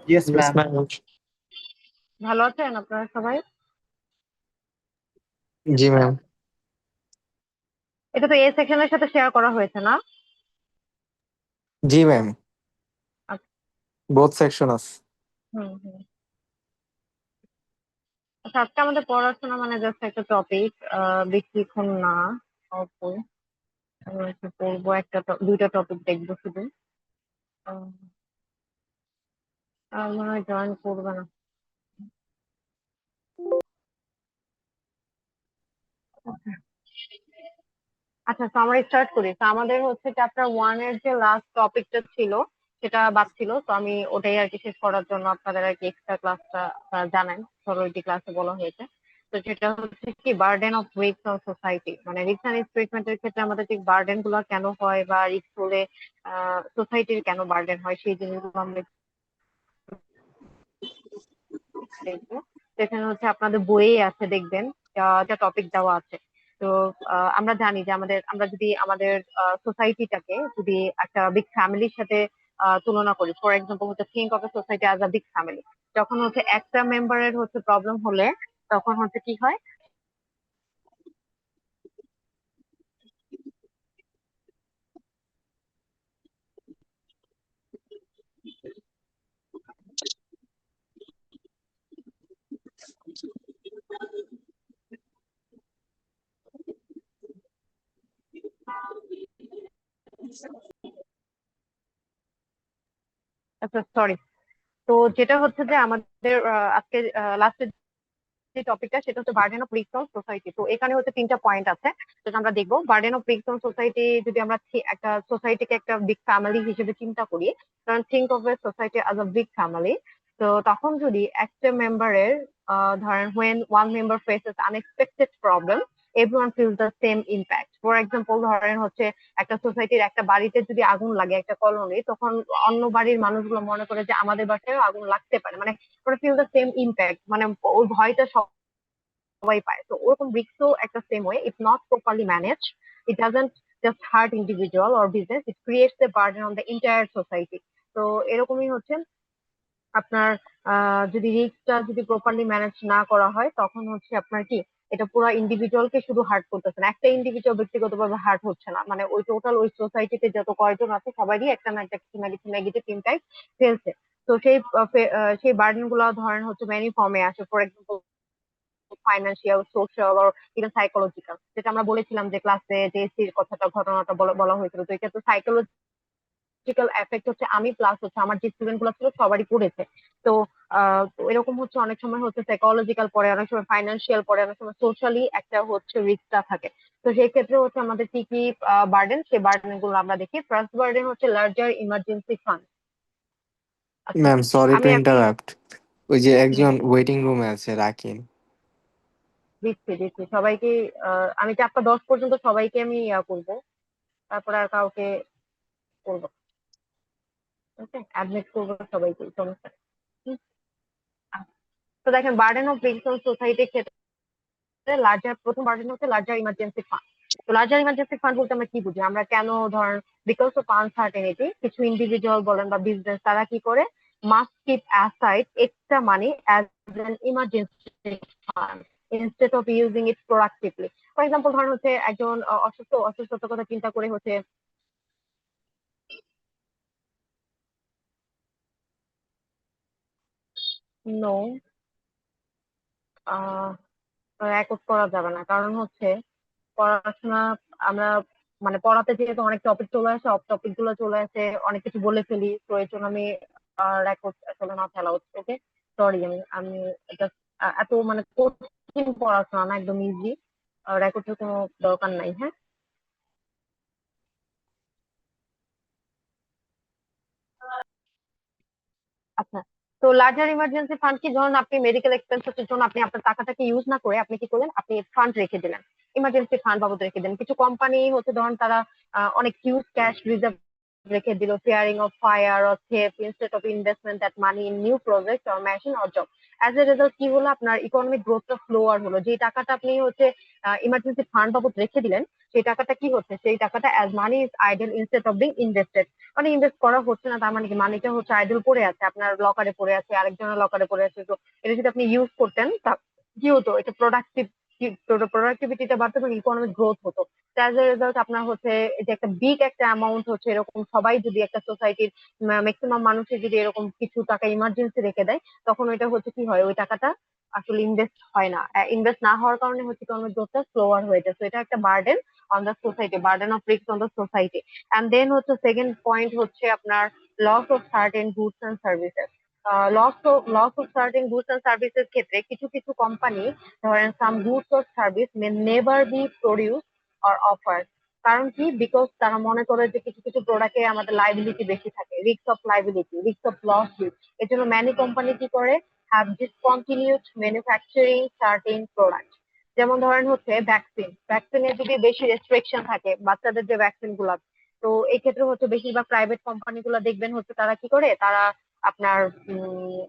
Yes yes ma'am. Ma'am. ভালো আছেন আপনারা সবাই? জি ম্যাম। এটা তো এ সেকশনের সাথে শেয়ার করা হয়েছে না? জি ম্যাম, আচ্ছা। বোথ সেকশন আছে। হুম হুম। আচ্ছা, আজকে আমাদের পড়াশোনা মানে জাস্ট একটা টপিক, বেশিক্ষণ না। অল্প আমরা একটু পড়বো, দুইটা টপিক দেখবো শুধু। আহ, আর মনে হয় জয়েন করবে না। আচ্ছা, তো আমরা স্টার্ট করি। তো আমাদের হচ্ছে চ্যাপ্টার ওয়ান এর যে লাস্ট টপিকটা ছিল সেটা বাদ ছিল, তো আমি ওটাই আর কি শেষ করার জন্য আপনাদের আর কি এক্সট্রা ক্লাসটা জানাই, সরোরিটি ক্লাসে বলা হয়েছে। তো যেটা হচ্ছে কি burden of risk on society, মানে রিস্ক অ্যান্ড ট্রিটমেন্টের ক্ষেত্রে আমাদের ঠিক বার্ডেন গুলো কেন হয় বা রিস্ক হলে সোসাইটির কেন বার্ডেন হয় সেই জিনিসগুলো আমরা দেখবো। সেখানে হচ্ছে আপনাদের বইয়ে আছে দেখবেন, যা টপিক দেওয়া আছে। তো আমরা জানি যে আমরা যদি আমাদের সোসাইটিটাকে যদি একটা বিগ ফ্যামিলির সাথে তুলনা করি, ফর এক্সাম্পল হচ্ছে think of a society as a big family. যখন হচ্ছে একটা মেম্বারের হচ্ছে প্রবলেম হলে তখন হচ্ছে কি হয়? আচ্ছা, সরি। তো যেটা হচ্ছে যে আমাদের আজকে লাস্টের যে টপিকটা সেটা হচ্ছে burden of risk on society. তো এখানে হচ্ছে তিনটা পয়েন্ট আছে যেটা আমরা দেখবো। Burden of risk on society যদি আমরা একটা সোসাইটিকে একটা বিগ ফ্যামিলি হিসেবে চিন্তা করি, কারণ think of a society as a big family. তো তখন যদি একটা মেম্বারের ধরেন when one member faces unexpected problem, everyone feels the same impact. For example ধরেন হচ্ছে একটা সোসাইটির একটা বাড়িতে যদি আগুন লাগে, একটা কলোনি, তখন অন্য বাড়ির মানুষগুলো মনে করে যে আমাদের বাসায়ও আগুন লাগতে পারে, মানে ওরা ফিল দ্য সেম ইম্প্যাক্ট, মানে ওই ভয়টা সবাই পায়। তো ওরকম রিস্কও একটা same way, if not properly manage, it doesn't just heart individual or business, it creates the burden on the entire society. তো এরকমই হচ্ছে আপনার যদি রিস্কটা যদি প্রপারলি ম্যানেজ না করা হয় তখন হচ্ছে আপনার কি এটা পুরো ইন্ডিভিজুয়ালকে শুধু হার্ট করতেছে না, একটা ইন্ডিভিজুয়াল ব্যক্তিগতভাবে হার্ট হচ্ছে না, মানে ওই টোটাল ওই সোসাইটিতে যত কয়জন আছে সবারই একটা না একটা কিছু না কিছু নেগেটিভ ইম্প্যাক্ট ফেলছে। তো সেই বার্ডেন গুলো ধরেন হচ্ছে মেনি ফর্মে আসে, ফর এক্সাম্পল ফাইন্যান্সিয়াল, সোশ্যাল আর ইভেন সাইকোলজিক্যাল, যেটা আমরা বলেছিলাম যে ক্লাসে যে এসির কথাটা ঘটনাটা বলা হয়েছিল। তো এটা তো সাইকোলজিক্যাল এফেক্ট হচ্ছে আমি প্লাস হচ্ছে আমার যে স্টুডেন্ট গুলো ছিল সবারই পড়েছে। তো তো এরকম হচ্ছে অনেক সময় হচ্ছে সাইকোলজিক্যাল পড়ে, অনেক সময় ফাইন্যান্সিয়াল পড়ে, অনেক সময় সোশ্যালি একটা হচ্ছে রিস্কটা থাকে। তো সেই ক্ষেত্রে হচ্ছে আমাদের কি কি বার্ডেন, সেই বার্ডেন গুলো আমরা দেখি। ফার্স্ট বার্ডেন হচ্ছে লার্জার ইমার্জেন্সি ফান্ড। আচ্ছা, ম্যাম সরি টু আমি আর কি ইন্টারাপ্ট, ওই যে হুম, একজন ওয়েটিং রুমে আছে, রাখেন। দিচ্ছি দিচ্ছি সবাইকে। আমি 4টা 10 পর্যন্ত সবাইকে আমি করবো, তারপরে আর কাউকে করবো। ওকে, অ্যাডমিট করবো সবাইকে, সমস্যা নেই। হুম, আচ্ছা। তো দেখেন বার্ডেন অফ রিস্ক অন সোসাইটির ক্ষেত্রে লার্জার, প্রথম বার্ডেন হচ্ছে লার্জার ইমার্জেন্সি ফান্ড। তো লার্জার ইমার্জেন্সি ফান্ড বলতে আমরা কি বুঝি? আমরা কেন ধরেন বিকজ অফ আনসার্টেনিটি কিছু ইন্ডিভিজুয়াল বলেন বা বিজনেস তারা কি করে, must keep aside extra money as an emergency fund instead of using it productively. For example ধরেন হচ্ছে একজন অসুস্থতার কথা চিন্তা করে হচ্ছে নো, রেকর্ড করা যাবে না, কারণ হচ্ছে পড়াশোনা আমরা মানে পড়াতে যেহেতু অনেক টপিক চলে আসে, অফ টপিক গুলো চলে আসে, অনেক কিছু বলে ফেলি, তো এর জন্য আমি রেকর্ড আসলে না ফেলা হচ্ছে। ওকে, সরি। আমি আমি just, এত মানে কঠিন পড়াশোনা না, একদম ইজি। রেকর্ডের কোনো দরকার নাই, হ্যাঁ। আচ্ছা, তো লার্জার ইমার্জেন্সি ফান্ড কি, ধরুন আপনি মেডিকেল এক্সপেন্সের জন্য আপনি আপনার টাকাটাকে ইউজ না করে আপনি কি করলেন, আপনি ফান্ড রেখে দিলেন, ইমার্জেন্সি ফান্ড বাবদ রেখে দিলেন। কিছু কোম্পানি হচ্ছে ধরুন তারা অনেক হিউজ ক্যাশ রিজার্ভ রেখে দিল, fearing of fire or theft instead of investment that money in new projects or machine or job. As a result কি হলো, আপনার ইকোনমিক গ্রোথটা স্লোয়ার হলো। যে টাকাটা আপনি হচ্ছে ইমার্জেন্সি ফান্ড বাবদ রেখে দিলেন, সেই টাকাটা কি হচ্ছে, সেই টাকাটা as money is idol instead of being invested. মানে ইনভেস্ট করা হচ্ছে না, তার মানে কি মানিটা হচ্ছে আইডল পড়ে আছে, আপনার লকারে পড়ে আছে, আরেকজনের লকারে পড়ে আছে। তো এটা যদি আপনি ইউজ করতেন তা কি হতো, এটা প্রোডাক্টিভিটিটা বাড়তো এবং ইকোনমিক গ্রোথ হতো। অ্যাজ এ রেজাল্ট আপনার হচ্ছে যে একটা বিগ একটা অ্যামাউন্ট হচ্ছে, এরকম সবাই যদি একটা সোসাইটির ম্যাক্সিমাম মানুষের যদি এরকম কিছু টাকা ইমার্জেন্সি রেখে দেয়, তখন ওইটা হচ্ছে কি হয়, ওই টাকাটা আসলে ইনভেস্ট হয় না। ইনভেস্ট না হওয়ার কারণে হচ্ছে ইকোনমিক গ্রোথটা স্লোয়ার হয়ে যায়। তো এটা একটা burden on the society, burden of risk on the society. And then হচ্ছে সেকেন্ড পয়েন্ট হচ্ছে আপনার loss of certain goods and services. Loss of certain goods and services ক্ষেত্রে কিছু কিছু কোম্পানি, ধরেন some goods or service may never be produce or offer. কারণ কি, because তারা মনে করে যে কিছু কিছু প্রোডাক্টে আমাদের লাইবিলিটি বেশি থাকে, risk of liability, risk of loss risk. এর জন্য ম্যানি কোম্পানি কি করে, have discontinued manufacturing certain product. যেমন ধরেন হচ্ছে ভ্যাকসিনের যদি বেশি রেস্ট্রিকশন থাকে, বাচ্চাদের যে ভ্যাকসিন গুলা, তো এই ক্ষেত্রে হচ্ছে বেশিরভাগ প্রাইভেট কোম্পানি গুলো দেখবেন হচ্ছে তারা কি করে, তারা আপনার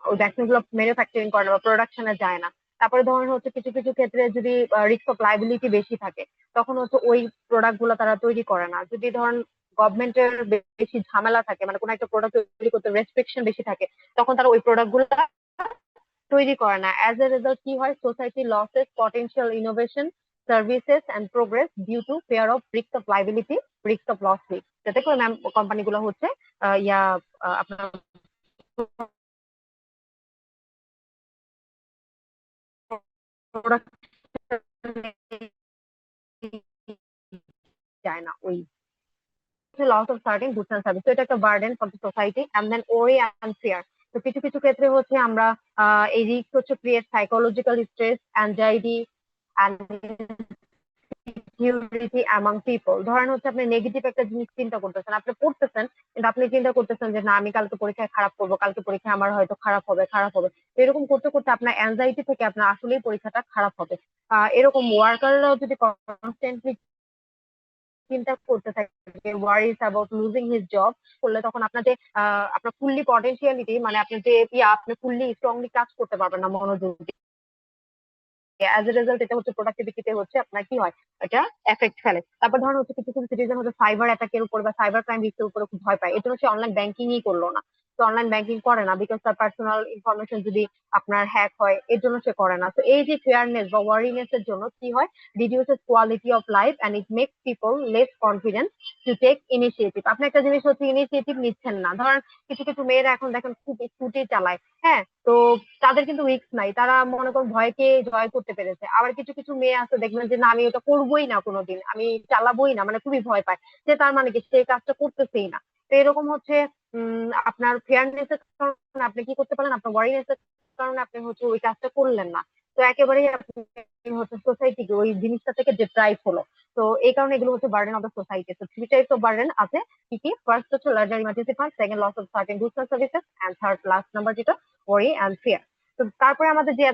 ওই ভ্যাকসিন গুলো ম্যানুফ্যাকচারিং করে না বা প্রোডাকশনে যায় না। তারপরে ধরেন হচ্ছে কিছু কিছু ক্ষেত্রে যদি রিস্ক অফ লাইবিলিটি বেশি থাকে, তখন হচ্ছে ওই প্রোডাক্ট গুলো তারা তৈরি করে না। যদি ধরেন গভর্নমেন্টের বেশি ঝামেলা থাকে, মানে কোনো একটা প্রোডাক্ট তৈরি করতে রেস্ট্রিকশন বেশি থাকে, তখন তারা ওই প্রোডাক্ট গুলো তৈরি করে না। অ্যাজ এ রেজাল্ট কি হয়, society losses potential innovation, services and progress due to fear of risk of liability, risk of loss risk. যাতে করে ম্যাম কোম্পানিগুলো হচ্ছে ইয়া আপনার প্রোডাক্ট যায় না ওই loss of certain goods and service. তো এটা একটা burden for the society. And then worry and fear. তো কিছু কিছু ক্ষেত্রে হচ্ছে আমরা এই রিস্ক হচ্ছে create psychological stress, anxiety and security among people. ধরেন হচ্ছে আপনি নেগেটিভ একটা জিনিস চিন্তা করতেছেন, আপনি পড়তেছেন, কিন্তু আপনি চিন্তা করতেছেন যে না, আমি কালকে পরীক্ষায় খারাপ করবো, কালকে পরীক্ষায় আমার হয়তো খারাপ হবে। তো এরকম করতে করতে আপনার অ্যাংজাইটি থেকে আপনার আসলেই পরীক্ষাটা খারাপ হবে। এরকম ওয়ার্কাররাও যদি কনস্ট্যান্টলি চিন্তা করতে থাকে, worries about losing his job করলে, তখন আপনার যে আপনার ফুললি পটেনশিয়ালিটি, মানে আপনি যে আপনি ফুললি স্ট্রংলি কাজ করতে পারবেন না মনোযোগ দিয়ে। অ্যাজ এ রেজাল্ট এটা হচ্ছে প্রোডাক্টিভিটিতে হচ্ছে আপনার কি হয়, এটা এফেক্ট ফেলে। তারপর ধরুন হচ্ছে কিছু কিছু সিটিজেন হচ্ছে সাইবার অ্যাটাকের উপর বা সাইবার ক্রাইম রিস্কের উপরে খুব ভয় পায়, এটা হচ্ছে অনলাইন ব্যাংকিংই করলো না। তো অনলাইন ব্যাংকিং করে না বিকজ তার পার্সোনাল ইনফরমেশন যদি আপনার হ্যাক হয়, এর জন্য সে করে না। তো এই যে ফেয়ারনেস বা ওয়ারিনেস এর জন্য কি হয়, reduces quality of life and it makes people less confident to take initiative. আপনি একটা জিনিস হচ্ছে ইনিশিয়েটিভ নিচ্ছেন না। ধরেন কিছু কিছু মেয়েরা এখন দেখেন খুব স্কুটি চালায়, হ্যাঁ, তো তাদের কিন্তু রিস্ক নাই, তারা মনে করেন ভয়কে জয় করতে পেরেছে। আবার কিছু কিছু মেয়ে আছে দেখবেন যে না, আমি ওটা করবোই না, কোনোদিন আমি চালাবোই না, মানে খুবই ভয় পায়। যে তার মানে কি, সে কাজটা করতেছেই না। তো এরকম হচ্ছে আপনার ফেয়ারনেস এর কারণে আপনি কি করতে পারেন, আপনার ওয়ারিনেস এর কারণে আপনি হচ্ছে ওই কাজটা করলেন না। তো একেবারেই আপনি হচ্ছে সোসাইটিকে ওই জিনিসটা থেকে ডিপ্রাইভ হলো। তো এই কারণে এগুলো হচ্ছে বার্ডেন অফ দ্য সোসাইটি। তো থ্রি টাইপস অফ বার্ডেন আছে কি কি, ফার্স্ট হচ্ছে larger emergency fund, second loss of certain goods and services, and third last number যেটা ওয়ারি এন্ড ফিয়ার। তো তারপরে আমাদের যে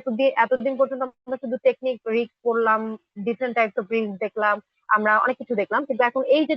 এতদিন পর্যন্ত আমরা শুধু টেকনিক রিস্ক পড়লাম, ডিফারেন্ট টাইপস অফ রিস্ক দেখলাম, আমরা অনেক কিছু দেখলাম, কিন্তু এখন এই যে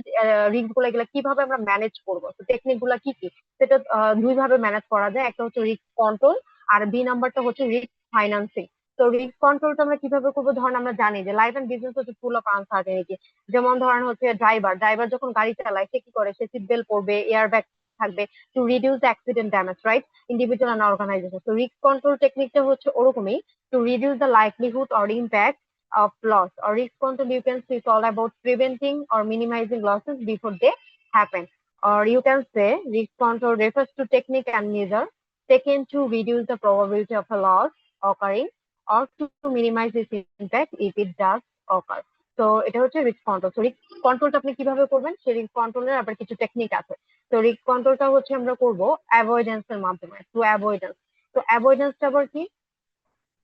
রিস্ক গুলো, এগুলো কিভাবে আমরা ম্যানেজ করবো, তো টেকনিক গুলা কি কি, সেটা দুই ভাবে ম্যানেজ করা যায়। একটা হচ্ছে রিস্ক কন্ট্রোল, আর বি নাম্বারটা হচ্ছে রিস্ক ফাইন্যান্সিং। তো রিস্ক কন্ট্রোলটা আমরা কিভাবে করবো, ধরেন আমরা জানি যে লাইফ এন্ড বিজনেস হচ্ছে ফুল অফ আনসার্টেনিটি। যেমন ধরেন হচ্ছে ড্রাইভার ড্রাইভার যখন গাড়ি চালায়, সে কি করে, সে সিট বেল্ট পরবে, এয়ার ব্যাগ থাকবে, to reduce the accident damage, right, individual and organization. So risk control technique হচ্ছে ওরকমই, to reduce the likelihood or impact of loss. Or risk control, you can see, it's all about preventing or minimizing losses before they happen. Or you can say risk control refers to technique and measure taken to reduce the probability of a loss occurring or to minimize its impact if it does occur. তো এটা হচ্ছে risk control. তো risk কন্ট্রোলটা আপনি কিভাবে করবেন, সেই risk কন্ট্রোলের আবার কিছু টেকনিক আছে। তো রিস্ক কন্ট্রোলটা হচ্ছে আমরা করব অ্যাভয়েডেন্স এর মাধ্যমে, টু অ্যাভয়েডেন্স। তো অ্যাভয়েডেন্সটা আবার কি,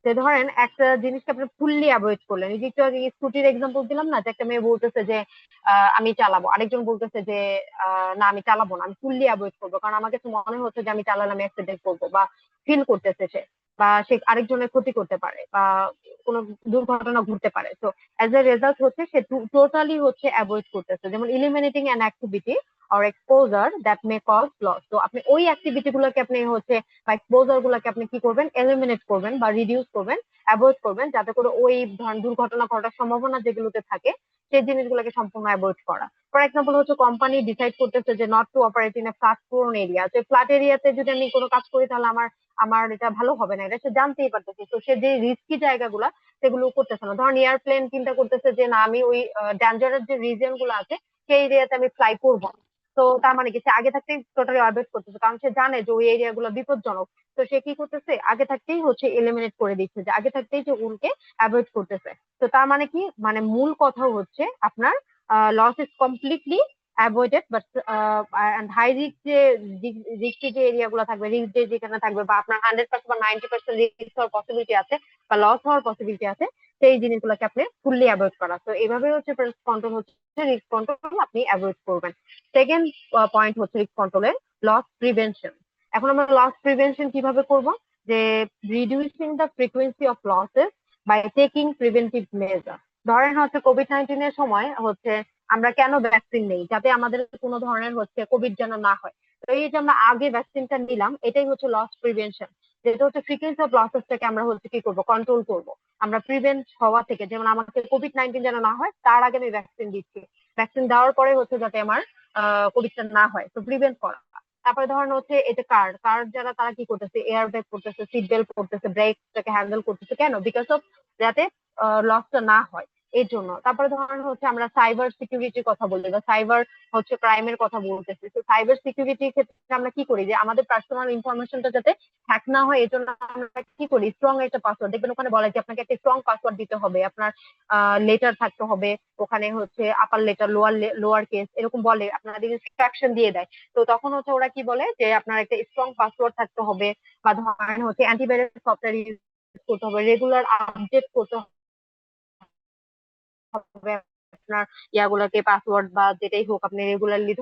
যে ধরেন একটা জিনিসকে আপনি ফুললি অ্যাভয়েড করলেন। এই যে একটু আগে স্কুটির এক্সাম্পল দিলাম না, যে একটা মেয়ে বলতেছে যে আমি চালাবো, আরেকজন বলতেছে যে না আমি চালাবো না, আমি ফুললি অ্যাভয়েড করবো, কারণ আমার কাছে মনে হচ্ছে যে আমি চালালে আমি অ্যাক্সিডেন্ট করবো, বা ফিল করতেছে সে, বা সে আরেকজনের ক্ষতি করতে পারে, বা কোনো দুর্ঘটনা ঘটতে পারে। তো অ্যাজ এ রেজাল্ট হচ্ছে সে টোটালি হচ্ছে অ্যাভয়েড করতেছে। যেমন ইলিমিনেটিং an activity or exposure that may cause loss। তো আপনি ওই অ্যাক্টিভিটি গুলোকে আপনি হচ্ছে বা এক্সপোজার গুলোকে আপনি কি করবেন, এলিমিনেট করবেন বা রিডিউস করবেন, অ্যাভয়েড করবেন, যাতে করে ওই ধরেন দুর্ঘটনা ঘটার সম্ভাবনা যেগুলোতে থাকে সেই জিনিসগুলোকে সম্পূর্ণ অ্যাভয়েড করা। ফর এক্সাম্পল হচ্ছে কোম্পানি ডিসাইড করতেছে যে not to operate in a flat prone area. তো ফ্ল্যাট এরিয়াতে যদি আমি কোনো কাজ করি তাহলে আমার আমার এটা ভালো হবে না, এটা সে জানতেই পারতেছে। তো সে যে রিস্কি জায়গাগুলা সেগুলো করতেছে না। ধরেন এয়ারপ্লেন চিন্তা করতেছে যে না আমি ওই ডেঞ্জারাস যে রিজন গুলো আছে সেই এরিয়াতে আমি ফ্লাই করবো না। তো তার মানে কি সে আগে থাকতেই টোটালি অ্যাভয়েড করতেছে, কারণ সে জানে যে ওই এরিয়া গুলো বিপজ্জনক। তো সে কি করতেছে, আগে থাকতেই হচ্ছে এলিমিনেট করে দিচ্ছে, যে আগে থাকতেই যে উনকে অ্যাভয়েড করতেছে। তো তার মানে কি, মানে মূল কথা হচ্ছে আপনার loss is completely avoided, but high risk যে রিস্কি যে এরিয়া গুলো থাকবে, রিস্ক যে যেখানে থাকবে বা আপনার 100% বা 90% রিস্ক হওয়ার পসিবিলিটি আছে বা লস হওয়ার পসিবিলিটি আছে, সেই জিনিসগুলোকে আপনি ফুললি অ্যাভয়েড করা। তো এইভাবে হচ্ছে রিস্ক কন্ট্রোল হচ্ছে, রিস্ক কন্ট্রোল আপনি অ্যাভয়েড করবেন। সেকেন্ড পয়েন্ট হচ্ছে রিস্ক কন্ট্রোলের লস প্রিভেনশন। এখন আমরা লস প্রিভেনশন কিভাবে করব, যে reducing the frequency of losses by taking preventive measure. ধরেন হচ্ছে কোভিড-19 এর সময় হচ্ছে আমরা কেন ভ্যাকসিন নেই, যাতে আমাদের কোনো ধরনের হচ্ছে কোভিড যেন না হয়। তো এই যে আমরা আগে ভ্যাকসিনটা নিলাম, এটাই হচ্ছে লস প্রিভেনশন। যেটা হচ্ছে ফ্রিকোয়েন্সি অফ লসেসটাকে আমরা হচ্ছে কি করবো, কন্ট্রোল করব। আমরা প্রিভেন্ট হওয়া থেকে, যেমন আমাকে কোভিড-19 যেন না হয় তার আগে আমি ভ্যাকসিন দিচ্ছি, ভ্যাকসিন দেওয়ার পরে হচ্ছে যাতে আমার কোভিডটা না হয়, তো প্রিভেন্ট করা। তারপরে ধরেন হচ্ছে এই যে কার কার যারা, তারা কি করতেছে, এয়ার ব্যাগ করতেছে, সিট বেল্ট করতেছে, ব্রেকটাকে হ্যান্ডেল করতেছে, কেন, বিকজ অফ যাতে লসটা না হয় এর জন্য। তারপরে ধরেন হচ্ছে আমরা সাইবার সিকিউরিটির কথা বলি বা সাইবার হচ্ছে ক্রাইমের কথা বলতেছি। তো সাইবার সিকিউরিটির ক্ষেত্রে আমরা কি করি, যে আমাদের পার্সোনাল ইনফরমেশনটা যাতে হ্যাক না হয় এর জন্য আমরা কি করি, স্ট্রং একটা পাসওয়ার্ড, দেখবেন ওখানে বলে যে আপনাকে একটা স্ট্রং পাসওয়ার্ড দিতে হবে, আপনার লেটার থাকতে হবে ওখানে, হচ্ছে আপার লেটার, লোয়ার কেস এরকম বলে, আপনাদের ইনস্ট্রাকশন দিয়ে দেয়। তো তখন হচ্ছে ওরা কি বলে যে আপনার একটা স্ট্রং পাসওয়ার্ড থাকতে হবে, বা ধরেন হচ্ছে অ্যান্টিভাইরাস সফটওয়্যার ইউজ করতে হবে, রেগুলার আপডেট করতে হবে আপনার ইয়াগুলোকে, পাসওয়ার্ড বা যেটাই হোক আপনি রেগুলারলি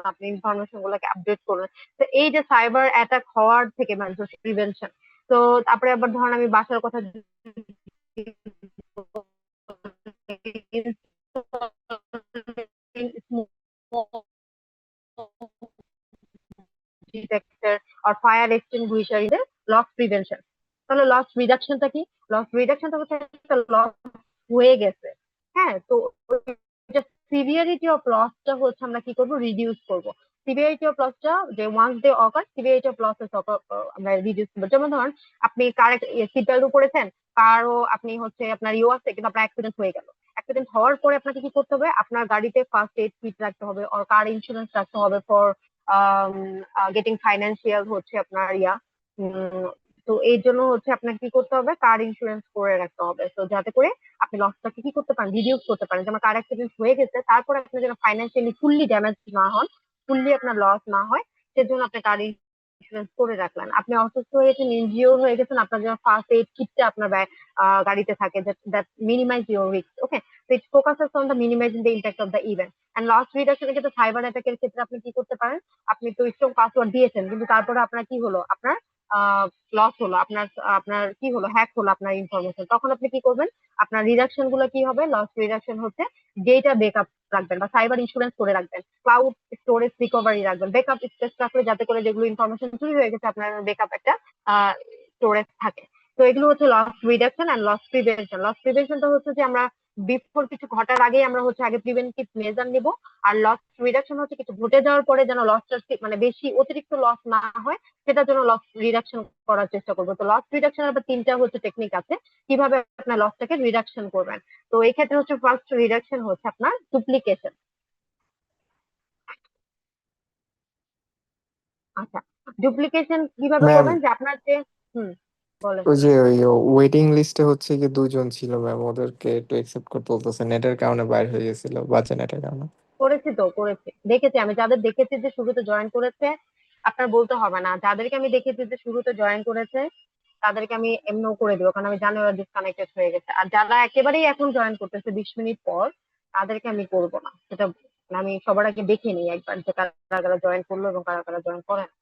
আপনি ইনফরমেশন গুলোকে আপডেট করবেন। তো এই যে সাইবার অ্যাটাক হওয়ার থেকে মানুষের প্রিভেনশন। তো তারপরে আবার ধরেন আমি বাসার কথা ডিটেক্টর আর fire extinguisher is loss prevention. তাহলে লস রিডাকশনটা কি, লস রিডাকশনটা হচ্ছে একটা লস হয়ে গেছে, হ্যাঁ, তো সিভিয়ারিটি অফ লসটা হচ্ছে আমরা কি করব, রিডিউস করব। সিভিয়ারিটি অফ লসটা যে once they occur, severity of losses আমরা রিডিউস করবো। যেমন ধরুন আপনি কার সিট বেল্ট পরেছেন, কারও আপনি হচ্ছে আপনার ইউ আছে কিন্তু আপনার অ্যাক্সিডেন্ট হয়ে গেল, অ্যাক্সিডেন্ট হওয়ার পরে আপনাকে কি করতে হবে, আপনার গাড়িতে ফার্স্ট এড কিট রাখতে হবে, আর কার ইন্স্যুরেন্স রাখতে হবে ফর গেটিং ফাইন্যান্সিয়াল হচ্ছে আপনার ইয়া। তো এই জন্য হচ্ছে আপনাকে কি করতে হবে, কার ইন্স্যুরেন্স করে রাখতে হবে, তো যাতে করে আপনি লসটাকে কি করতে পারেন, রিডিউস করতে পারেন। যেমন কার অ্যাক্সিডেন্ট হয়ে গেছে, তারপরে আপনি যেন ফাইন্যান্সিয়ালি ফুললি ড্যামেজ না হন, ফুললি আপনার লস না হয়, সেজন্য আপনি কার ইন্স্যুরেন্স করে রাখলেন। আপনি অসুস্থ হয়েছেন, ইনজিওর হয়ে গেছেন, আপনার যেন ফার্স্ট এইড কিটটা আপনার গাড়িতে থাকে, that minimise your risk. Okay, তো it focuses on the minimising the impact of the event and loss রিডাকশনের ক্ষেত্রে, সাইবার অ্যাটাকের ক্ষেত্রে আপনি কি করতে পারেন, আপনি তো স্ট্রং পাসওয়ার্ড দিয়েছেন কিন্তু তারপরে আপনার কি হলো, আপনার লস হলো, আপনার আপনার কি হলো, হ্যাক হলো আপনার ইনফরমেশন, তখন আপনি কি করবেন, আপনার রিডাকশন গুলো কি হবে, লস রিডাকশন হচ্ছে ডেটা ব্যাকআপ রাখবেন বা সাইবার ইন্স্যুরেন্স করে রাখবেন, ক্লাউড স্টোরেজ রিকভারি রাখবেন, ব্যাকআপ স্পেস রাখলে যাতে করে যেগুলো ইনফরমেশন চুরি হয়ে গেছে আপনার ব্যাকআপ একটা স্টোরেজ থাকে। তো এগুলো হচ্ছে loss reduction and loss prevention. Loss প্রিভেনশনটা হচ্ছে যে আমরা বিফোর কিছু ঘটার আগে আমরা হচ্ছে আগে প্রিভেন্টিভ মেজার নিব, আর লস রিডাকশন হচ্ছে কিছু ঘটে যাওয়ার পরে যেন লসটা মানে বেশি অতিরিক্ত লস না হয়, সেটার জন্য লস রিডাকশন করার চেষ্টা করবো। তো লস রিডাকশনের আবার তিনটা হচ্ছে টেকনিক আছে কিভাবে আপনার লসটাকে রিডাকশন করবেন। তো এই ক্ষেত্রে হচ্ছে ফার্স্ট রিডাকশন হচ্ছে আপনার ডুপ্লিকেশন। আচ্ছা, ডুপ্লিকেশন কিভাবে ম্যাম, করবেন, যে আপনার যে হুম বলেন। ওই যে ওই ওয়েটিং লিস্টে হচ্ছে কি দুজন ছিল ম্যাম, ওদেরকে একটু একসেপ্ট করতে বলতেছে, নেটের কারণে বাইরে হয়ে গেছিল, বাচ্চা নেটের কারণে। করেছি তো, করেছি, দেখেছি আমি যাদের দেখেছি যে শুরুতে জয়েন করেছে, আপনার বলতে হবে না, যাদেরকে আমি দেখেছি যে শুরুতে জয়েন করেছে তাদেরকে আমি এমনিও করে দিব, কারণ আমি জানি ওরা ডিসকানেক্টেড হয়ে গেছে। আর যারা একেবারেই এখন জয়েন করতেছে 20 মিনিট পর, তাদেরকে আমি করব না সেটা, মানে আমি সবার আগে দেখে নিই একবার যে কারা কারা জয়েন করলো এবং কারা কারা জয়েন করে না।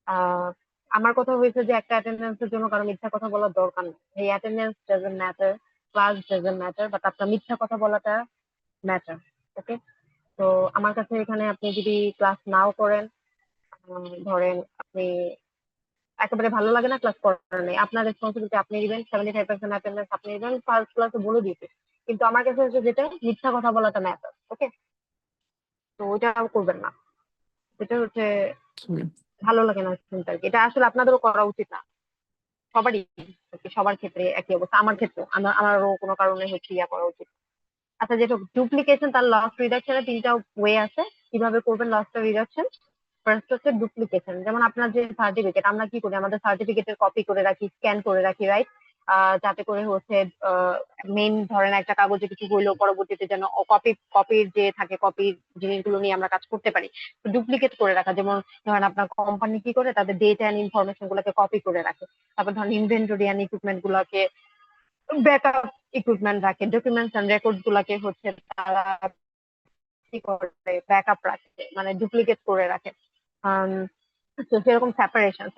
আহ আমার কথা হয়েছে যে একটা অ্যাটেন্ডেন্সের জন্য কারো মিথ্যা কথা বলার দরকার নেই, এই attendance doesn't matter. Class doesn't matter, but আপনার মিথ্যা কথা বলাটা ম্যাটার। ওকে, তো আমার কাছে এখানে আপনি যদি ক্লাস নাও করেন, ধরেন আপনি একেবারে ভালো লাগে না, ক্লাস করার নেই, আপনার রেসপন্সিবিলিটি আপনি দিবেন, 75% অ্যাটেন্ডেন্স আপনি দিবেন, ফার্স্ট ক্লাসে বলে দিতে। কিন্তু আমার কাছে হচ্ছে যেটা মিথ্যা কথা বলাটা ম্যাটার। ওকে, তো ওইটাও করবেন না, এটা হচ্ছে ভালো লাগে না শুনতে আর কি। এটা আসলে আপনাদেরও করা উচিত না, সবারই আর কি, সবার ক্ষেত্রে একই অবস্থা, আমার ক্ষেত্রে আমারও কোনো কারণে হচ্ছে ইয়া করা উচিত। আচ্ছা, যেটা ডুপ্লিকেশন, তার লস রিডাকশনের তিনটা ওয়ে আছে। কিভাবে করবেন লসটা রিডাকশন? ফার্স্ট হচ্ছে ডুপ্লিকেশন। যেমন আপনার যে সার্টিফিকেট, আমরা কি করি, আমাদের সার্টিফিকেটের কপি করে রাখি, স্ক্যান করে রাখি, রাইট? যাতে করে হচ্ছে মেইন ধরেন একটা কাগজে কিছু হইলো, পরবর্তীতে যেন কপির যে থাকে, কপির জিনিসগুলো নিয়ে আমরা কাজ করতে পারি। ডুপ্লিকেট করে রাখা, যেমন ধরেন আপনার কোম্পানি কি করে, তাদের ডেটা এন্ড ইনফরমেশন গুলোকে কপি করে রাখে। তারপর ধরেন ইনভেন্টরি এন্ড ইকুইপমেন্ট গুলোকে ব্যাকআপ ইকুইপমেন্ট রাখে, ডকুমেন্টস এন্ড রেকর্ড গুলাকে হচ্ছে তারা কি করে, ব্যাকআপ রাখে, মানে ডুপ্লিকেট করে রাখে। তো সেরকম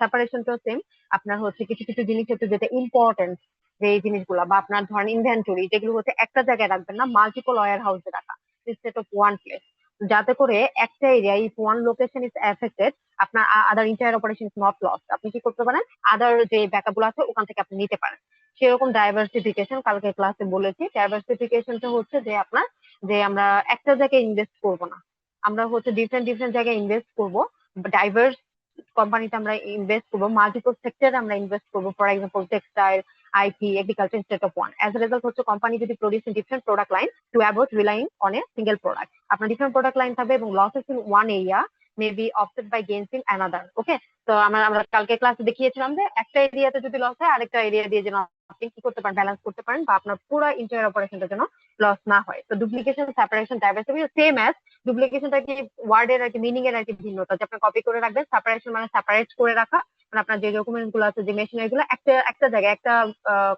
সেপারেশনটা সেম। আপনার হচ্ছে কিছু কিছু জিনিস হচ্ছে যেটা ইম্পর্টেন্ট, যে এই জিনিসগুলো, বা আপনার ধরেন ইনভেন্টরি, যেগুলো হচ্ছে একটা জায়গায় রাখবেন না, মাল্টিপল ওয়্যার হাউসে রাখা, ইনস্টেড অফ ওয়ান প্লেস। যাতে করে একটা area, if one location is affected, আপনার other entire operation is not lost, আপনি কি করতে পারেন, আদার যে ব্যাকআপ গুলো আছে ওখান থেকে আপনি নিতে পারেন। সেরকম ডাইভার্সিফিকেশন কালকে ক্লাসে বলেছি। ডাইভার্সিফিকেশনটা হচ্ছে যে আপনার, যে আমরা একটা জায়গায় ইনভেস্ট করব না, আমরা হচ্ছে ডিফারেন্ট ডিফারেন্ট জায়গায় ইনভেস্ট করব। ডাইভার্স কোম্পানিতে আমরা ইনভেস্ট করবো, মাল্টিপল সেক্টরে আমরা ইনভেস্ট করবো, for example textile, IT, agriculture, instead of one. As a result হচ্ছে কোম্পানি যদি produce different product line to avoid relying on a single product, আপনার ডিফারেন্ট প্রোডাক্ট লাইন থাকবে এবং losses in one area may be offset by gains in another. Okay, তো আমরা কালকে ক্লাসে দেখিয়েছিলাম যে একটা এরিয়াতে যদি লস হয়, আরেকটা এরিয়া দিয়ে যেন আপনি কি করতে পারেন, ব্যালেন্স করতে পারেন, বা আপনার পুরো ইন্টায়ার অপারেশনটা যেন লস না হয়। তো duplication, separation, diversification same as ডুপ্লিকেশনটা কি, ওয়ার্ডের আর কি মিনিং এর আর কি ভিন্নতা, যে আপনি কপি করে রাখবেন। সেপারেশন মানে সেপারেট করে রাখা, মানে আপনার যে ডকুমেন্ট গুলো আছে, যে মেশিনারি গুলো একটা একটা জায়গায়, একটা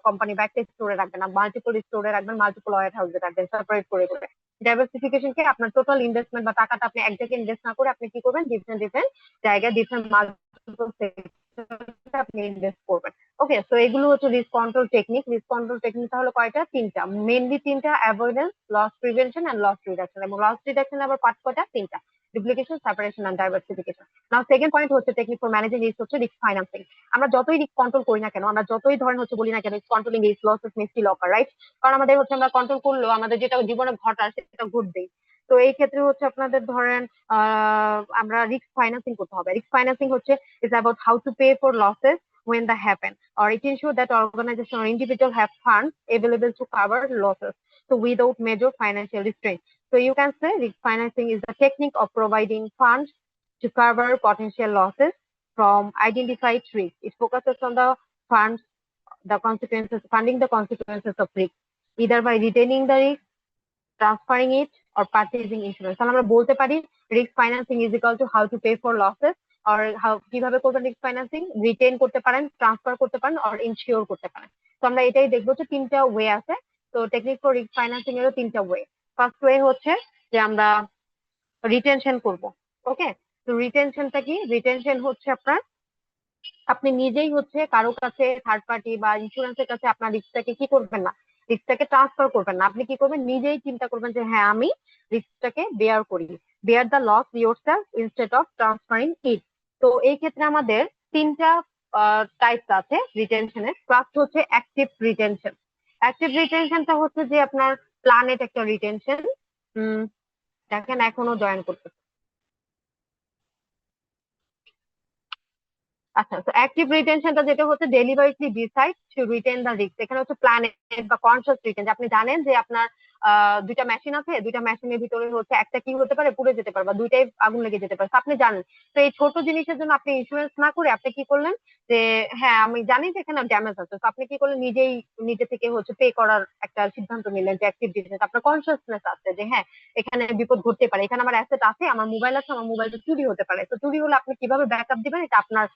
কোম্পানি বা একটা স্টোরে রাখবেন না, মাল্টিপল স্টোরে রাখবেন, মাল্টিপল ওয়্যার হাউসে রাখবেন, সেপারেট করে করে। ডাইভার্সিফিকেশন কে আপনার টোটাল ইনভেস্টমেন্ট বা টাকাটা আপনি এক জায়গায় ইনভেস্ট না করে আপনি কি করবেন, ডিফারেন্ট ডিফারেন্ট জায়গায়, ডিফারেন্ট মাল্টিপল আপনি ইনভেস্ট করবেন। ওকে, তো এগুলো হচ্ছে risk control technique. Risk control technique তাহলে কয়টা? তিনটা, মেইনলি তিনটা: avoidance, loss prevention and loss reduction. এবং লস রিডাকশন আবার পার্ট কয়টা? তিনটা: duplication, separation and diversification. Now second point হচ্ছে টেকনিক ফর ম্যানেজিং রিস্ক, হচ্ছে রিস্ক ফাইন্যান্সিং। আমরা যতই রিস্ক কন্ট্রোল করি না কেন, আমরা যতই ধরেন হচ্ছে বলি না কেন কন্ট্রোলিং রিস্ক, লসেস মিস্টি লকার, রাইট? কারণ আমাদের হচ্ছে আমরা কন্ট্রোল করলেও আমাদের যেটা জীবনে ঘটার সেটা ঘটবেই। তো এই ক্ষেত্রে হচ্ছে আপনাদের ধরেন আমরা রিস্ক ফাইন্যান্সিং করতে হবে। রিস্ক ফাইন্যান্সিং হচ্ছে is about how to pay for losses when they happen, or it ensures that organization or individual have funds available to cover losses, so without major financial restraint. So you can say risk financing is the technique of providing funds to cover potential losses from identified risks. It focuses on the funds, the consequences, funding the consequences of risk, either by retaining the risk, transferring it, or purchasing insurance. তাহলে আমরা বলতে পারি risk financing is equal to how to pay for losses, আর কিভাবে করবেন risk financing, written করতে পারেন, transfer করতে পারেন, আর ইনশিওর করতে পারেন। তো আমরা এটাই দেখবো যে তিনটা ওয়ে আছে। তো টেকনিক ফর রিস্ক ফাইন্যান্সিং এরও তিনটা ওয়ে। ফার্স্ট ওয়ে হচ্ছে যে আমরা রিটেনশন করব। ওকে, তো রিটেনশনটা কি? রিটেনশন হচ্ছে আপনার, আপনি নিজেই হচ্ছে কারো কাছে, থার্ড পার্টি বা ইন্স্যুরেন্সের কাছে আপনার রিস্কটাকে কি করবেন না, রিস্কটাকে ট্রান্সফার করবেন না। আপনি কি করবেন, নিজেই চিন্তা করবেন যে হ্যাঁ আমি রিস্কটাকে বেয়ার করি, bear the loss yourself instead of transferring it. তো এই ক্ষেত্রে আমাদের তিনটা টাইপস আছে রিটেনশনের। ফার্স্ট হচ্ছে অ্যাক্টিভ রিটেনশন। অ্যাক্টিভ রিটেনশনটা হচ্ছে যে আপনার প্ল্যানেট একটা রিটেনশন। দেখেন এখনো জয়েন করতে। আচ্ছা, তো অ্যাক্টিভ রিটেনশনটা যেটা হচ্ছে deliberately decide to written the risk. এখানে হচ্ছে প্ল্যানেট বা কনসিয়াস রিটেন, যে আপনি জানেন যে আপনার দুইটা মেশিন আছে, দুইটা মেশিনের ভিতরে হচ্ছে একটা কি হতে পারে, পুড়ে যেতে পারে, বা দুইটাই আগুন লেগে যেতে পারে, তো আপনি জানেন। তো এই ছোট জিনিসের জন্য আপনি ইন্স্যুরেন্স না করে আপনি কি করলেন, যে হ্যাঁ আমি জানি যে এখানে ড্যামেজ আছে, তো আপনি কি করলেন, নিজেই নিজে থেকে হচ্ছে পে করার একটা সিদ্ধান্ত নিলেন। যে অ্যাক্টিভ রিটেনশন, আপনার কনসিয়াসনেস আছে যে হ্যাঁ এখানে বিপদ ঘটতে পারে, এখানে আমার অ্যাসেট আছে, আমার মোবাইল আছে, আমার মোবাইলটা চুরি হতে পারে। তো চুরি হলে আপনি কিভাবে ব্যাকআপ দিবেন, এটা আপনার,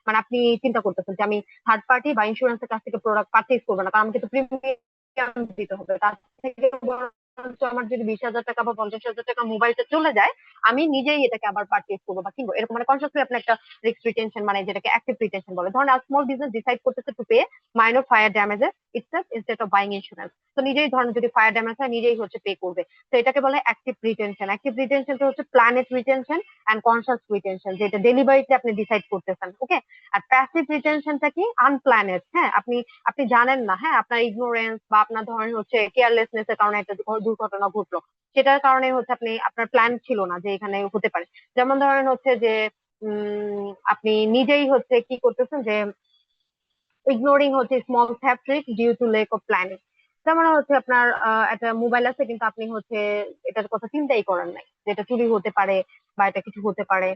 মানে আপনি চিন্তা করতেছেন যে আমি থার্ড পার্টি বা ইন্স্যুরেন্সের কাছ থেকে প্রোডাক্ট পারচেজ করবো না, কারণ আমাকে তো প্রিমিয়াম দিতে হবে। তার থেকে তো আমার যদি 20,000 টাকা বা 50,000 টাকা মোবাইলটা চলে যায়, আমি নিজেই এটাকে আবার পারচেজ করবো বা কিনবো, এরকম মানে কনসিয়াসলি আপনি একটা রিস্ক রিটেনশন, মানে যেটাকে অ্যাক্টিভ রিটেনশন বলে। ধরেন স্মল বিজনেস ডিসাইড করতেছে to pay minor fire damages itself instead of buying insurance. তো নিজেই ধরেন যদি ফায়ার ড্যামেজ হয়, নিজেই হচ্ছে পে করবে। তো এটাকে বলে অ্যাক্টিভ রিটেনশন। অ্যাক্টিভ রিটেনশনটা হচ্ছে planned retention and conscious retention, যেটা ডেলিভারিতে আপনি ডিসাইড করতেছেন। ওকে। আর প্যাসিভ রিটেনশনটা কি? আনপ্ল্যানেড। হ্যাঁ, আপনি আপনি জানেন না, হ্যাঁ, আপনার ইগনোরেন্স বা আপনার ধরেন হচ্ছে কেয়ারলেসনেস এর কারণে একটা দুর্ঘটনা ঘটলো, সেটার কারণে হচ্ছে আপনার প্ল্যান ছিল না যে এখানে হতে পারে। যেমন ধরেন হচ্ছে যে আপনি নিজেই হচ্ছে কি করতেছেন যে ইগনোরিং হচ্ছে small theft risk due to lack of planning. যেমন হচ্ছে আপনার একটা মোবাইল আছে, কিন্তু আপনি হচ্ছে এটার কথা চিন্তাই করেন নাই যে এটা চুরি হতে পারে বা এটা কিছু হতে পারে।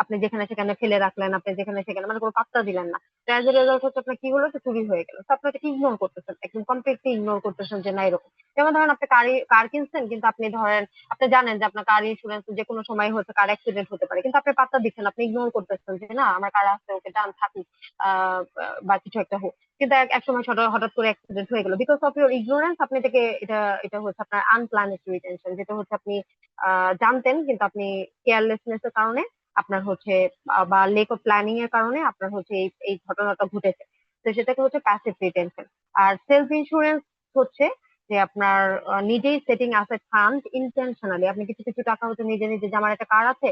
আপনি যেখানে সেখানে ফেলে রাখলেন, আপনি যেখানে সেখানে মানে কোনো পাত্তা দিলেন না। অ্যাজ এ রেজাল্ট হচ্ছে আপনার কি হলো, যে চুরি হয়ে গেল। তো আপনি এটাকে ইগনোর করতেছেন, একদম কমপ্লিটলি ইগনোর করতেছেন যে না এরকম। যেমন ধরেন আপনি কার কিনছেন, কিন্তু আপনি ধরেন আপনি জানেন যে আপনার কার ইন্স্যুরেন্স যে কোনো সময় হচ্ছে কার অ্যাক্সিডেন্ট হতে পারে, কিন্তু আপনি পাত্তা দিচ্ছেন, আপনি ইগনোর করতেছেন যে না আমার কার আছে, ওকে ডান থাকুক, আহ বা কিছু একটা হোক। কিন্তু এক সময় হঠাৎ করে অ্যাক্সিডেন্ট হয়ে গেল বিকজ অফ ইউর ইগনোরেন্স। আপনি থেকে এটা এটা হচ্ছে আপনার আনপ্ল্যানেটরি টেনশন, যেটা হচ্ছে আপনি জানতেন, কিন্তু আপনি কেয়ারলেসনেস এর কারণে আপনার হচ্ছে বা লেক অফ প্ল্যানিং এর কারণে আপনার হচ্ছে এই এই ঘটনাটা ঘটেছে। তো সেটাকে হচ্ছে প্যাসিভ রিটেনশন। আর সেলফ ইন্স্যুরেন্স হচ্ছে যে আপনার নিজেই সেটিং অ্যাসেট ফান্ড ইন্টেনশনালি। আপনি কিছু কিছু টাকা হচ্ছে নিজে নিজে, যে আমার একটা কার আছে,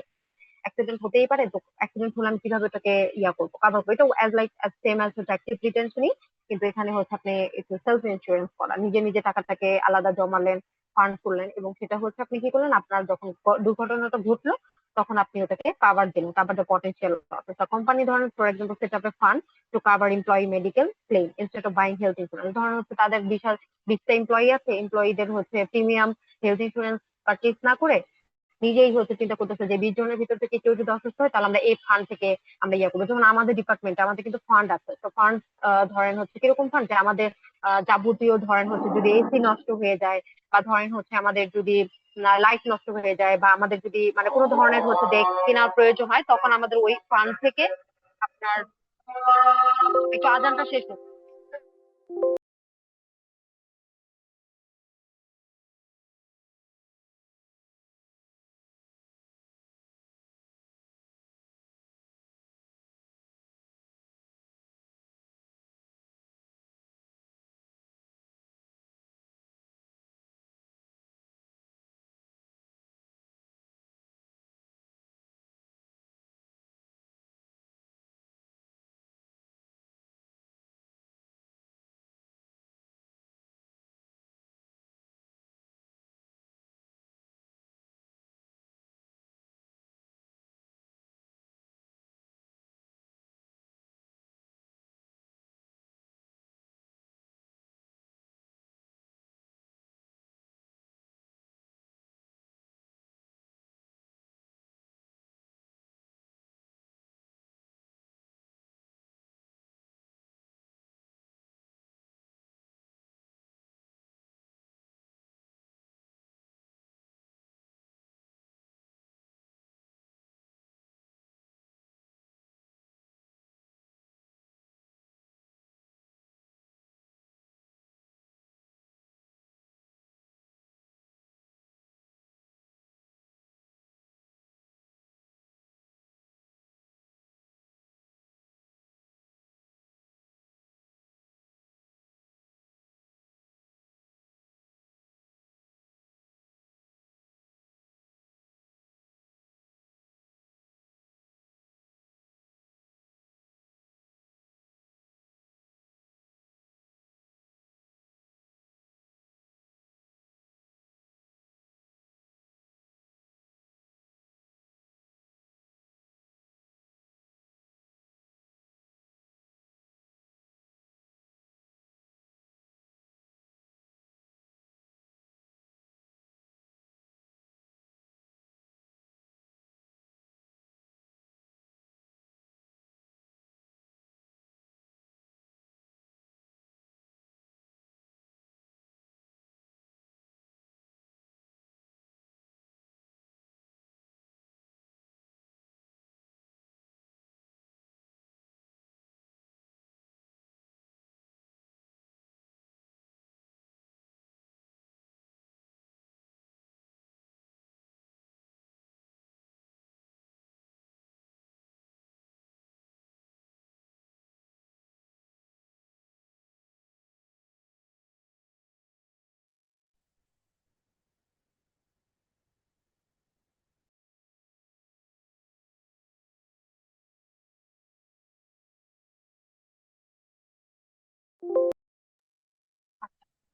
অ্যাক্সিডেন্ট হতেই পারে, তো অ্যাক্সিডেন্ট হলে আমি কিভাবে ওটাকে করবো, কাভার করবো, এটা as like as same as active রিটেনশনই। কিন্তু এখানে হচ্ছে আপনি একটু সেলফ ইন্স্যুরেন্স করা, নিজে নিজে টাকাটাকে আলাদা জমালেন, ফান্ড করলেন, এবং সেটা হচ্ছে আপনি কি করলেন, আপনার যখন দুর্ঘটনাটা ঘটলো তখন আপনি ওটাকে কাভার দিলেন, cover the potential losses. Company ধরেন for example set up a fund to cover employee medical claim instead of buying health insurance. ধরেন হচ্ছে তাদের 20টা এমপ্লয়ি আছে, এমপ্লয়ীদের হচ্ছে প্রিমিয়াম হেলথ ইন্স্যুরেন্স পারচেজ না করে নিজেই হচ্ছে চিন্তা করতেছে যে 20 জনের ভিতর থেকে কেউ যদি অসুস্থ হয়, তাহলে আমরা এই ফান্ড থেকে আমরা করবো। যেমন আমাদের ডিপার্টমেন্টে আমাদের কিন্তু ফান্ড আছে। তো ফান্ড ধরেন হচ্ছে কিরকম ফান্ড, যে আমাদের যাবতীয় ধরেন হচ্ছে যদি এসি নষ্ট হয়ে যায়, বা ধরেন হচ্ছে আমাদের যদি লাইট নষ্ট হয়ে যায়, বা আমাদের যদি মানে কোনো ধরনের হচ্ছে দেখ কেনার প্রয়োজন হয়, তখন আমাদের ওই ফান্ড থেকে আপনার একটু আজানটা শেষ হোক।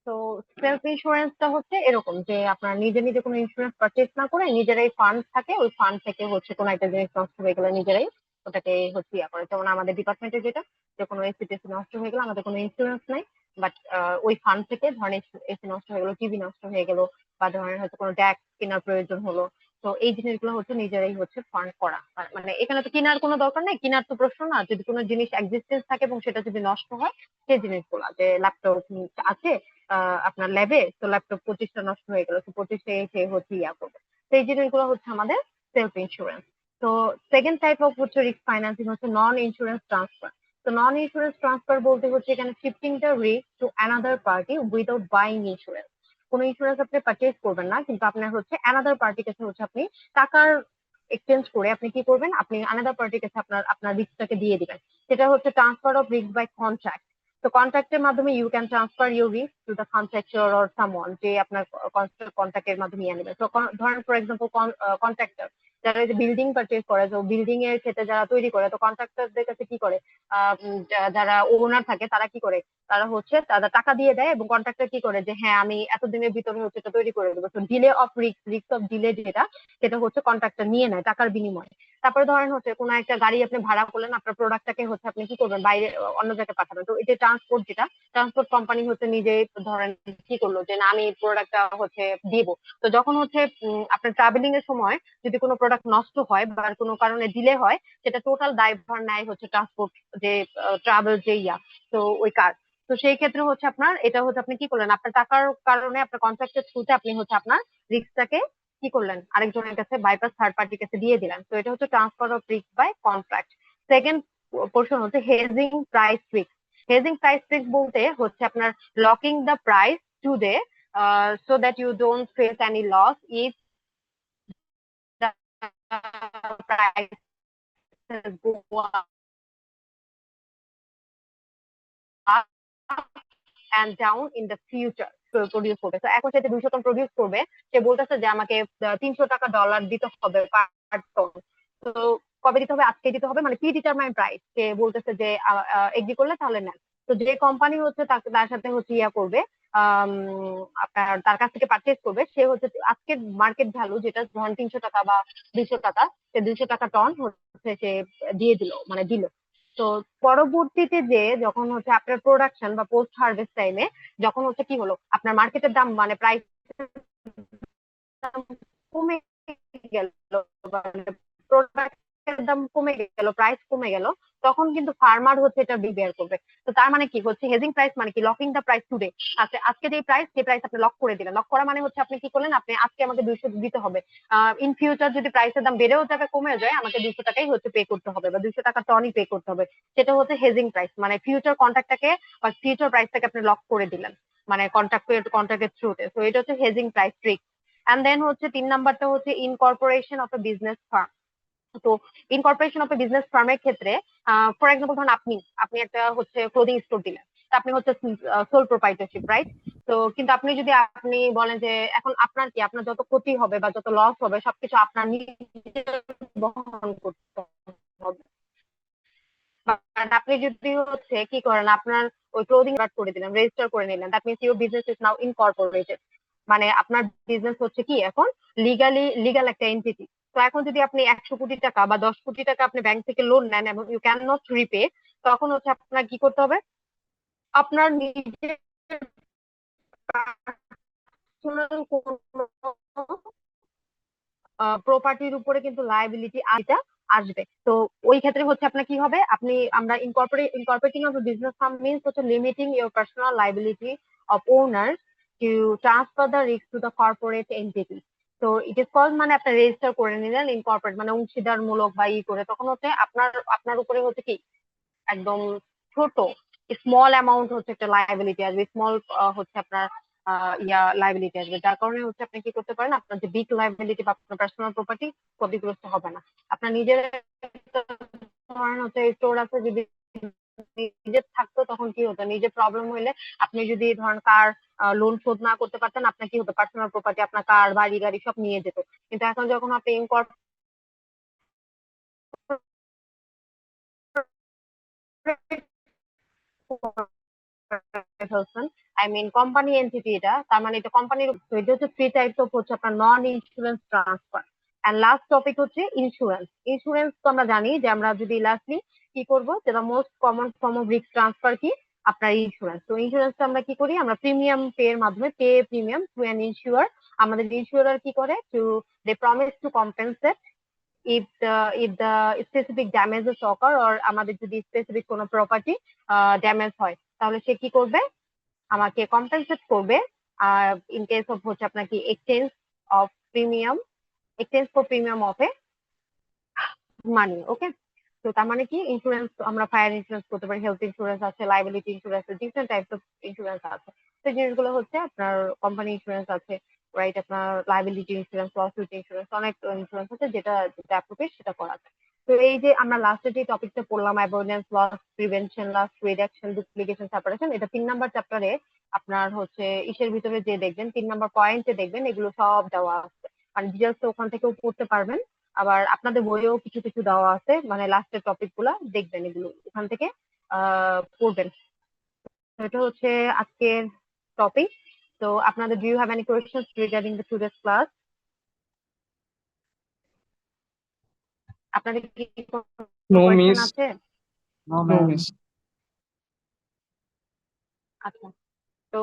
তো সেলফ ইন্স্যুরেন্সটা হচ্ছে এরকম যে আপনার নিজে নিজে কোনো ইন্স্যুরেন্স পারচেজ না করে নিজেরাই ফান্ড থাকে, ওই ফান্ড থেকে হচ্ছে কোনো একটা জিনিস নষ্ট হয়ে গেলে নিজেরাই ওটাকে হচ্ছে ইয়া করে। যেমন আমাদের ডিপার্টমেন্টে যেটা, যে কোনো এসি নষ্ট হয়ে গেলে আমাদের কোনো ইন্স্যুরেন্স নাই, বাট ওই ফান্ড থেকে ধরেন এসি নষ্ট হয়ে গেলো, টিভি নষ্ট হয়ে গেলো, বা ধরেন হয়তো কোনো ডেস্ক কেনার প্রয়োজন হলো, তো এই জিনিসগুলো হচ্ছে নিজেরাই হচ্ছে ফান্ড করা। মানে এখানে তো কেনার কোনো দরকার নেই, কেনার তো প্রশ্ন না। যদি কোনো জিনিস এক্সিস্টেন্স থাকে এবং সেটা যদি নষ্ট হয়, সেই জিনিসগুলো, যে ল্যাপটপ আছে আপনার ল্যাবে, তো ল্যাপটপ 25টা নষ্ট হয়ে গেল, তো 25টা এসে হচ্ছে ইয়া করবে। তো এই জিনিসগুলো হচ্ছে আমাদের সেলফ ইন্স্যুরেন্স। তো সেকেন্ড টাইপ অফ হচ্ছে রিস্ক ফাইন্যান্সিং হচ্ছে নন ইন্স্যুরেন্স ট্রান্সফার। তো নন ইন্স্যুরেন্স ট্রান্সফার বলতে হচ্ছে এখানে shifting the risk to another party without buying insurance. কোনো ইন্স্যুরেন্স আপনি পারচেজ করবেন না, কিন্তু আপনার হচ্ছে অ্যানাদার পার্টির কাছে হচ্ছে আপনি টাকার এক্সচেঞ্জ করে আপনি কি করবেন, আপনি অ্যানাদার পার্টির কাছে আপনার আপনার রিস্কটাকে দিয়ে দিবেন। সেটা হচ্ছে transfer of risk by contract. তো কন্ট্রাক্টের মাধ্যমে you can transfer your risk to the contractor or someone, যে আপনার কন্ট্রাক্টের মাধ্যমে নিয়ে নেবে। তো ধরেন ফর এক্সাম্পল কন্ট্রাক্টর যারা বিল্ডিং পারচেজ করে, তো বিল্ডিং এর ক্ষেত্রে যারা তৈরি করে, তো কন্ট্রাক্টরদের কাছে কি করে, যারা ওনার থাকে তারা কি করে, তারা হচ্ছে তারা টাকা দিয়ে দেয়, এবং কন্ট্রাক্টর কি করে যে হ্যাঁ আমি এতদিনের ভিতরে হচ্ছে এটা তৈরি করে দেবো। তো delay of risk, risk of delay যেটা, সেটা হচ্ছে কন্ট্রাক্টর নিয়ে নেয় টাকার বিনিময়ে। তারপরে ধরেন হচ্ছে কোনো একটা গাড়ি আপনি ভাড়া করলেন, আপনার প্রোডাক্টটাকে হচ্ছে আপনি কি করবেন, বাইরে অন্য জায়গায় পাঠাবেন। তো এই যে ট্রান্সপোর্ট, যেটা ট্রান্সপোর্ট কোম্পানি হচ্ছে নিজে ধরেন কি করলো যে না আমি প্রোডাক্টটা হচ্ছে দিব। তো যখন হচ্ছে আপনার ট্রাভেলিং এর সময় যদি কোনো প্রোডাক্ট নষ্ট হয় বা কোনো কারণে ডিলে হয়, সেটা টোটাল দায়ভার নেয় হচ্ছে ট্রান্সপোর্ট, যে ট্রাভেল যে ইয়া, তো ওই কার। তো সেই ক্ষেত্রে হচ্ছে আপনার এটা হচ্ছে আপনি কি করলেন, আপনার টাকার কারণে আপনার কন্ট্রাক্টের থ্রুতে আপনি হচ্ছে আপনার রিস্কটাকে কি করলেন, আরেকজনের কাছে বাইপাস থার্ড পার্টির কাছে দিয়ে দিলেন। তো এটা হচ্ছে transfer of risk by contract. Second portion হচ্ছে hedging price risk. Hedging price risk বলতে হচ্ছে আপনার locking the price today so that you don't face any loss if the price go up and down in the future produce করবে। তো এখন সেটা 200 ton produce করবে, সে বলতেছে যে আমাকে 300 টাকা ডলার দিতে হবে পার টন। তো কবে দিতে হবে, আজকে দিতে হবে, মানে প্রি ডিটারমাইন প্রাইস সে বলতেছে যে এগ্রি করলে তাহলে নেন। তো যে কোম্পানি হচ্ছে তাকে তার সাথে হচ্ছে ইয়া করবে, আপনার তার কাছ থেকে পারচেজ করবে, সে হচ্ছে আজকের মার্কেট ভ্যালু যেটা ধরেন 300 টাকা বা 200 টাকা, সে 200 টাকা টন হচ্ছে সে দিয়ে দিল, মানে দিল। তো পরবর্তীতে যে যখন হচ্ছে আপনার প্রোডাকশন বা পোস্ট হারভেস্ট টাইমে যখন হচ্ছে কি হলো, আপনার মার্কেটের দাম মানে প্রাইস কমে গেল, মানে প্রোডাক্টের দাম কমে গেল, প্রাইস কমে গেল, তখন কিন্তু ফার্মার হচ্ছে এটা বিবেয়ার করবে। তো তার মানে কি হচ্ছে হেজিং প্রাইস মানে কি, লকিং দা প্রাইস টুডে। আজকে আজকে যে প্রাইস, সেই প্রাইস আপনি লক করে দিলেন। লক করা মানে হচ্ছে আপনি কি করলেন, আপনি আজকে আমাকে 200 দিতে হবে, ইন ফিউচার যদি প্রাইসের দাম বেড়েও যাবে কমেও যায়, আমাকে 200 টাকাই হচ্ছে পে করতে হবে, বা 200 টাকা টনই পে করতে হবে। সেটা হচ্ছে হেজিং প্রাইস, মানে ফিউচার কন্ট্রাক্টটাকে বা ফিউচার প্রাইসটাকে আপনি লক করে দিলেন, মানে কন্ট্রাক্টের থ্রুতে। তো এটা হচ্ছে hedging price trick. And then হচ্ছে 3 নাম্বারটা হচ্ছে incorporation of a business firm. তো ইনকর্পোরেশন অফ এ বিজনেস ফার্মের ক্ষেত্রে ফর এক্সাম্পল ধরুন আপনি আপনি একটা হচ্ছে ক্লোদিং স্টোর দিলেন, তা আপনি হচ্ছে সোল প্রোপাইটারশিপ, রাইট? তো কিন্তু আপনি যদি আপনি বলেন যে এখন আপনার কি, আপনার যত ক্ষতি হবে বা যত লস হবে সবকিছু আপনার নিজের বহন করতে হবে। বাট আপনি যদি হচ্ছে কি করেন, আপনার ওই ক্লোদিং করে দিলেন, রেজিস্টার করে নিলেন, that means your business is now Incorporated. মানে আপনার বিজনেস হচ্ছে কি এখন লিগাল একটা এন্টিটি। তো এখন যদি আপনি 100 কোটি টাকা বা 10 কোটি টাকা আপনি ব্যাংক থেকে লোন নেন এবং ইউ ক্যান নট রিপে, তখন হচ্ছে আপনার কি করতে হবে, আপনার নিজের personal কোনো প্রপার্টির উপরে কিন্তু লায়াবিলিটি আইটা আসবে। তো ওই ক্ষেত্রে হচ্ছে আপনার কি হবে, আপনি আমরা incorporating of business firm means হচ্ছে limiting your personal liability of owner to transfer the risk to the corporate entity. তো ইট ইজ কল, মানে আপনি রেজিস্টার করে নিলেন ইনকর্পোরেট, মানে অংশীদার মূলক বা ই করে, তখন হচ্ছে আপনার আপনার উপরে হচ্ছে কি একদম ছোট স্মল অ্যামাউন্ট হচ্ছে একটা লায়াবিলিটি আসবে, স্মল হচ্ছে আপনার লায়াবিলিটি আসবে, যার কারণে হচ্ছে আপনি কি করতে পারেন, আপনার যে বিগ লায়াবিলিটি বা আপনার পার্সোনাল প্রপার্টি ক্ষতিগ্রস্ত হবে না। আপনার নিজের ধরেন হচ্ছে স্টোর আছে, যদি নিজের থাকতো তখন কি হতো, নিজের প্রবলেম হইলে আপনি যদি ধরেন কার লোন শোধ না করতে পারতেন, আপনার কি হতো, পার্সোনাল প্রপার্টি আপনার কার বাড়ি গাড়ি সব নিয়ে যেত। কিন্তু এখন যখন আপনি incorporate I mean company entity, এটা তার মানে এটা কোম্পানির। এটা হচ্ছে থ্রি টাইপস অফ হচ্ছে আপনার non insurance transfer. And last topic হচ্ছে ইন্স্যুরেন্স। ইন্স্যুরেন্স তো আমরা জানি যে আমরা যদি লাস্টলি কি করব, যেটা most common form of risk transfer কি আপনার ইন্স্যুরেন্স। তো ইন্স্যুরেন্সটা আমরা কি করি, আমরা প্রিমিয়াম পে এর মাধ্যমে pay premium to an insurer. আমাদের ইন্স্যুরার কি করে, to they promise to compensate if the specific damages occur, or আমাদের যদি স্পেসিফিক কোনো প্রপার্টি ড্যামেজ হয়, তাহলে সে কি করবে, আমাকে কম্পেনসেট করবে। আর ইন কেস অফ হচ্ছে আপনার কি exchange of premium, exchange for premium of a money. Okay, তো তার মানে কি ইন্স্যুরেন্স আমরা ফায়ার ইন্স্যুরেন্স করতে পারি, হেলথ ইন্স্যুরেন্স আছে, লাইবিলিটি ইন্স্যুরেন্স আছে, ডিফারেন্ট টাইপস অফ ইন্স্যুরেন্স আছে। তো এই জিনিসগুলো হচ্ছে আপনার কোম্পানি ইন্স্যুরেন্স আছে, রাইট, আপনার লাইবিলিটি ইন্স্যুরেন্স, লসুট ইন্স্যুরেন্স, অনেক ইন্স্যুরেন্স আছে, যেটা যেটা অ্যাপ্রোপ্রিয়েট সেটা করা যায়। তো এই যে আমরা লাস্টে যে টপিকটা পড়লাম, avoidance, loss prevention, loss reduction, duplication, separation, এটা 3 নাম্বার চ্যাপ্টারে আপনার হচ্ছে ইসের ভিতরে যে দেখবেন 3 নাম্বার পয়েন্টে দেখবেন এগুলো সব দেওয়া আছে। মানে ডিটেলস তো ওখান থেকেও পড়তে পারবেন, আবার আপনাদের বইয়েও কিছু কিছু দেওয়া আছে, মানে লাস্টের টপিক গুলা দেখবেন, এগুলো ওখান থেকে পড়বেন। তো এটা হচ্ছে আজকের টপিক। তো আপনাদের do you have any questions regarding the today's class? আপনাদের কি কোনো নো কোয়েশ্চেন মিস। আছে? No no ma'am. মিস। আচ্ছা, তো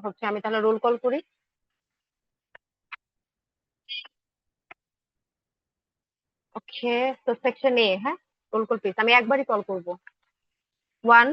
হচ্ছে আমি তাহলে রোল কল করি। ওকে, তো সেকশন এ, হ্যাঁ, রোল কল প্লিজ। আমি একবারই কল করব। 1